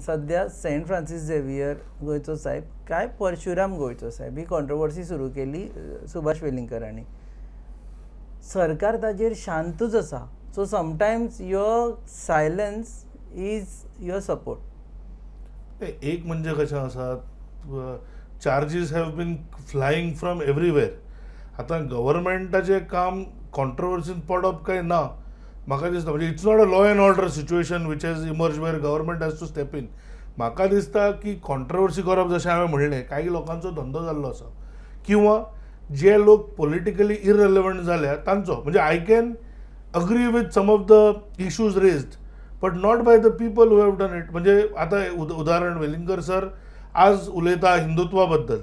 सध्या Saint Francis Xavier गोंयचो साहेब काय परशुराम गोंयचो साहेब ही कॉन्ट्रोवर्सी सुरू केली सुभाष वेलिंगकरांनी. सरकार ताजेर शांतूच आसा. So sometimes your silence is your support. एक म्हणजे कशें आसा, charges have been flying from everywhere. आतां गव्हर्मेंटाचें काम कॉन्ट्रोवर्सीन पडप काय ना म्हाका दिसता. म्हणजे it's not a law and order situation which has emerge where government has to step in. म्हाका दिसता की कॉन्ट्रोवर्सी करप जशें हांवें म्हणलें काही लोकांचो धंदो जाल्लो आसा, किंवा जे लोक पॉलिटिकली इररेलेवंट जाल्या तांचो. म्हणजे I can agree with some of the issues raised but not by the people who have done it. म्हणजे आतां उदाहरण वेलिंगकर सर आज उलयता हिंदुत्वा बद्दल,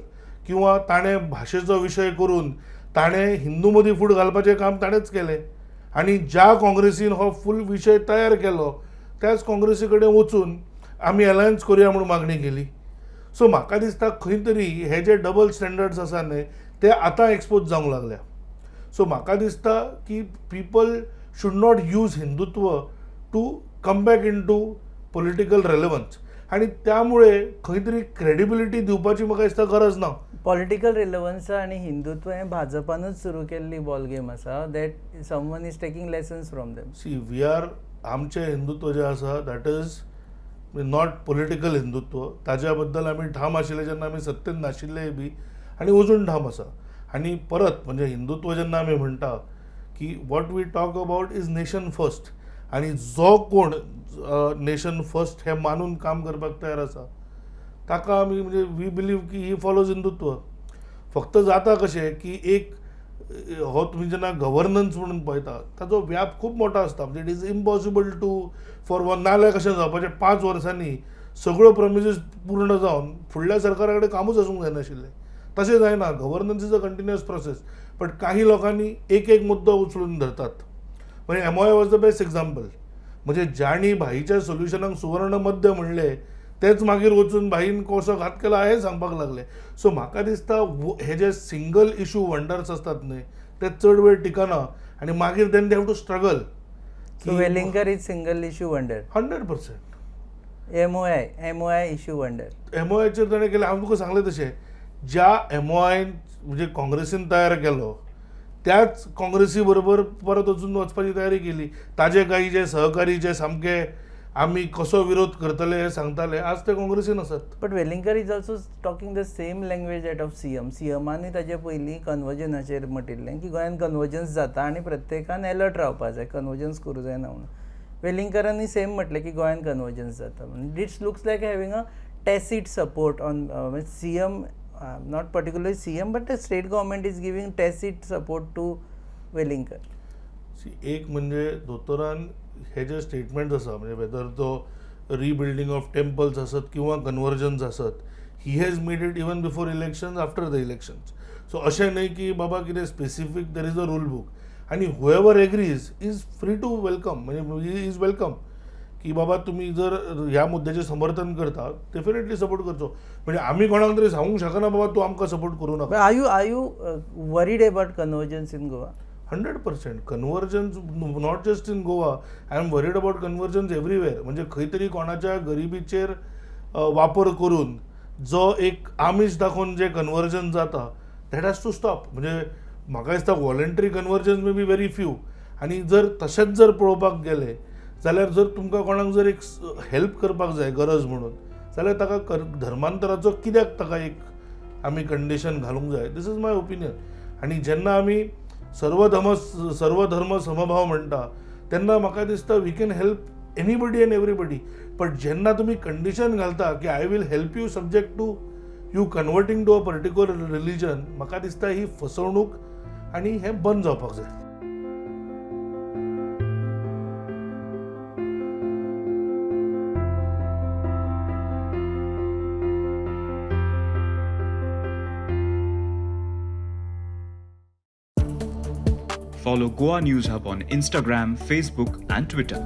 किंवा ताणें भाशेचो विशय करून ताणें हिंदू मदीं फूट घालपाचें काम ताणेंच केलें. आणि ज्या काँग्रेसीन हो फूल विशय तयार केलो त्याच काँग्रेसी कडेन वचून आमी अलायन्स करुया म्हणून मागणी केली. सो म्हाका दिसता खंय तरी हे जे डबल स्टँडर्ड्स आसा न्हय ते आतां एक्सपोज जावंक लागल्या. सो म्हाका दिसता की people should not use Hindutva to come back into political relevance. आणि त्यामुळे खंय तरी क्रेडिबिलिटी दिवपाची म्हाका दिसता गरज ना. पॉलिटिकल रिलेवन्स आणि हिंदुत्व हे भाजपानूच सुरू केल्ली बॉल गेम आसा that someone is taking lessons from them. See we are आमचें हिंदुत्व जें आसा that is not political Hindutva. ताज्या बद्दल आमी ठाम आशिल्ले जेन्ना आमी सत्तेन नाशिल्ले बी, आनी अजून ठाम आसा. आणि परत म्हणजे हिंदुत्व जेन्ना आमी म्हणटा की what we talk about is nation first. आणि जो कोण नेशन फर्स्ट हे मानून काम करपाक तयार आसा ताका आमी म्हणजे वी बिलीव की ही फॉलोज हिंदुत्व. फक्त जाता कशें की एक हो तुमी जेन्ना गव्हर्नन्स म्हणून पळयता ताचो व्याप खूब मोठो आसता. म्हणजे it is impossible to for one नाल्यार कशें जावपाचें 5 वर्सांनी सगळ्यो प्रॉमिसीस पूर्ण जावन फुडल्या सरकारा कडेन कामूच आसूंक जायनाशिल्लें. तशें जायना. Governance is a continuous process. But काही लोकांनी एक एक मुद्दो उचलून धरतात. म्हणजे एमओआय वॉज द बेस्ट एक्झाम्पल. म्हणजे ज्यांनी भाईच्या सोल्युशनाक सुवर्ण मध्य म्हणले तेच मागीर वचून भाईन कसो घात केला हे सांगपाक लागले. सो म्हाका दिसता हे जे सिंगल इशू वंडर्स असतात न्हय ते चड वेळ टिकना आणि मागीर then they have to struggle. So Velingkar is single issue wonder. 100%. MOI issue wonder. एमओआयचेर ताणें केलें. हांव तुका सांगलें तशें ज्या एमओआयन म्हणजे काँग्रेसीन तयार केलो त्याच काँग्रेसी बरोबर परत वचून वचपाची तयारी केली. ताजे काही जे सहकारी जे सामके आमी कसो विरोध करतले हे सांगताले आज ते काँग्रेसीन आसात. But Velingkar is also talking the same language that of CM. सीएमांनी ताजे पयलीं कन्वर्जनाचेर म्हटिल्लें की गोंयांत कन्वर्जन्स जाता आनी प्रत्येकान अलर्ट रावपा जाय, कन्वर्जन्स करूं जायना म्हणून. वेलिंगकरांनी सेम म्हटलें की गोंयांत कन्वर्जन्स जाता म्हणून. It's looks like having a tacit support on CM. Not particularly CM, but the state government is giving tacit support to Velingkar. एक म्हणजे दोतोरान हे जे स्टेटमेंट्स आसा म्हणजे वेदर तो रिबिल्डिंग ऑफ टेम्पल्स आसत किंवा कन्वर्जन्स आसत, he has made it even before elections after the elections. So अशें न्हय की बाबा कितें specific there is a rule book. आणि whoever agrees is free to welcome. म्हणजे इज वेलकम की बाबा तुम्ही जर ह्या मुद्द्याचे समर्थन करता डेफिनेटली सपोर्ट करचो. म्हणजे आम्ही कोणाक तरी सांगूंक शकना बाबा तू आमकां सपोर्ट करू नका. Are you worried about conversions in Goa? 100%. Conversions not just in Goa. I am worried about conversions everywhere. म्हणजे खंय तरी कोणाच्या गरिबीचेर वापर करून जो एक आमिष दाखोवन जे कन्वर्जन जाता दॅट हॅज टू स्टॉप. म्हणजे म्हाका दिसता voluntary convergence may be very few. आणि जर तशेंच जर पळोवपाक गेले जाल्यार जर तुमकां कोणाक जर एक हेल्प करपाक जाय गरज म्हणून जाल्यार ताका धर्मांतराचो कित्याक ताका एक आमी कंडिशन घालूंक जाय. This is my opinion. आणि जेन्ना आमी सर्वधर्म समभाव म्हणटा तेन्ना म्हाका दिसता we can help anybody and everybody. But जेन्ना तुमी कंडिशन घालता की I will help you subject to you converting to a particular religion, म्हाका दिसता ही फसवणूक आणि हे बंद जावपाक जाय. Follow Goa News Hub on Instagram, Facebook, and Twitter.